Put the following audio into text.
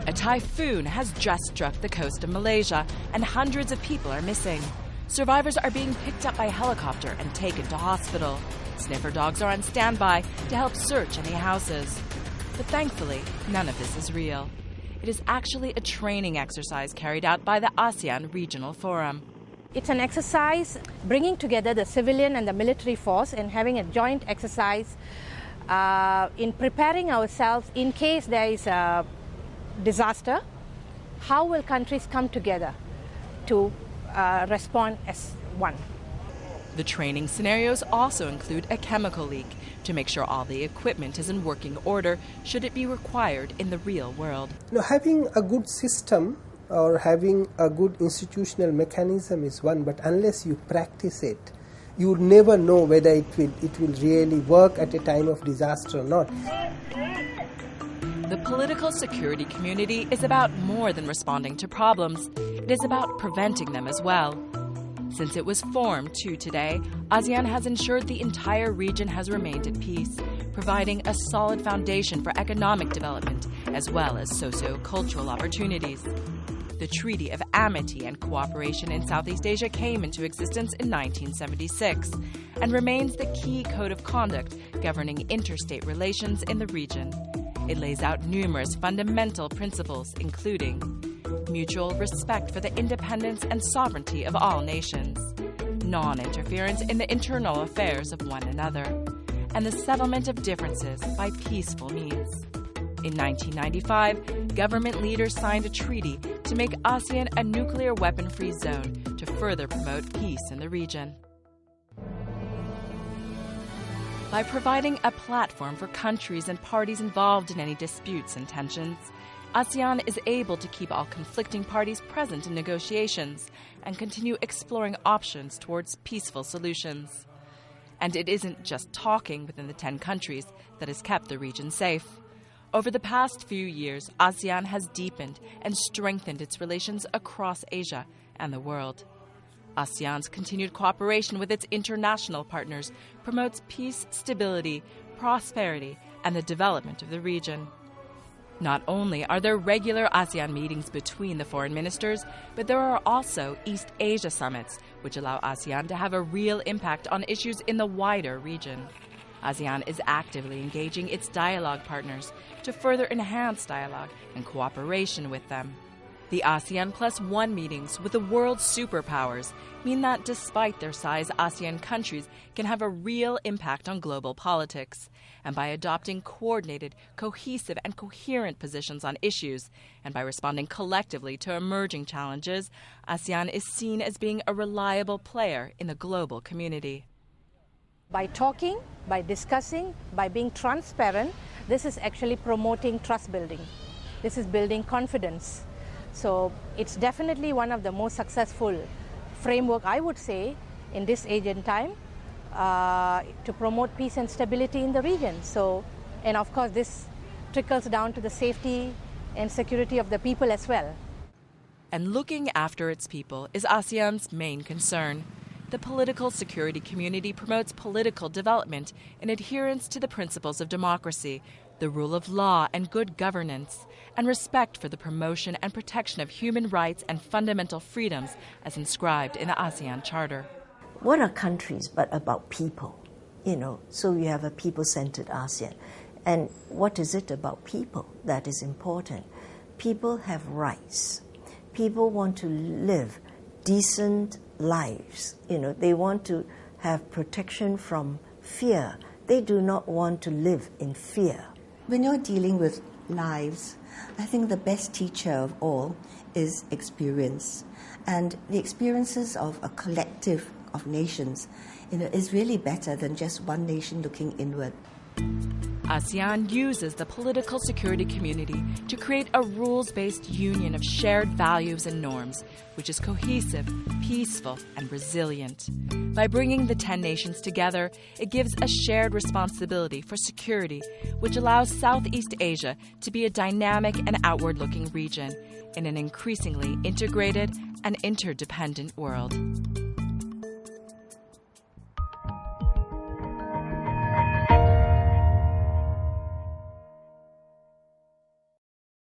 A typhoon has just struck the coast of Malaysia, and hundreds of people are missing. Survivors are being picked up by helicopter and taken to hospital. Sniffer dogs are on standby to help search any houses. But thankfully, none of this is real. It is actually a training exercise carried out by the ASEAN Regional Forum. It's an exercise bringing together the civilian and the military force and having a joint exercise in preparing ourselves in case there is a disaster. How will countries come together to respond as one? The training scenarios also include a chemical leak to make sure all the equipment is in working order should it be required in the real world. Having a good system or having a good institutional mechanism is one, but unless you practice it, you will never know whether it will really work at a time of disaster or not. The political security community is about more than responding to problems. It is about preventing them as well. Since it was formed to today, ASEAN has ensured the entire region has remained at peace, providing a solid foundation for economic development as well as socio-cultural opportunities. The Treaty of Amity and Cooperation in Southeast Asia came into existence in 1976 and remains the key code of conduct governing interstate relations in the region. It lays out numerous fundamental principles, including mutual respect for the independence and sovereignty of all nations, non-interference in the internal affairs of one another, and the settlement of differences by peaceful means. In 1995, government leaders signed a treaty to make ASEAN a nuclear weapon-free zone to further promote peace in the region. By providing a platform for countries and parties involved in any disputes and tensions, ASEAN is able to keep all conflicting parties present in negotiations and continue exploring options towards peaceful solutions. And it isn't just talking within the 10 countries that has kept the region safe. Over the past few years, ASEAN has deepened and strengthened its relations across Asia and the world. ASEAN's continued cooperation with its international partners promotes peace, stability, prosperity, and the development of the region. Not only are there regular ASEAN meetings between the foreign ministers, but there are also East Asia summits, which allow ASEAN to have a real impact on issues in the wider region. ASEAN is actively engaging its dialogue partners to further enhance dialogue and cooperation with them. The ASEAN Plus One meetings with the world's superpowers mean that despite their size, ASEAN countries can have a real impact on global politics. And by adopting coordinated, cohesive, and coherent positions on issues, and by responding collectively to emerging challenges, ASEAN is seen as being a reliable player in the global community. By talking, by discussing, by being transparent, this is actually promoting trust building. This is building confidence. So it's definitely one of the most successful framework, I would say, in this age and time to promote peace and stability in the region. So, and of course, this trickles down to the safety and security of the people as well. And looking after its people is ASEAN's main concern. The political security community promotes political development in adherence to the principles of democracy, the rule of law and good governance, and respect for the promotion and protection of human rights and fundamental freedoms as inscribed in the ASEAN Charter. What are countries but about people? So you have a people-centered ASEAN. And what is it about people that is important? People have rights. People want to live decent lives. They want to have protection from fear. They do not want to live in fear. When you're dealing with lives, I think the best teacher of all is experience. And the experiences of a collective of nations, is really better than just one nation looking inward. ASEAN uses the political security community to create a rules-based union of shared values and norms, which is cohesive, peaceful, and resilient. By bringing the 10 nations together, it gives a shared responsibility for security, which allows Southeast Asia to be a dynamic and outward-looking region in an increasingly integrated and interdependent world.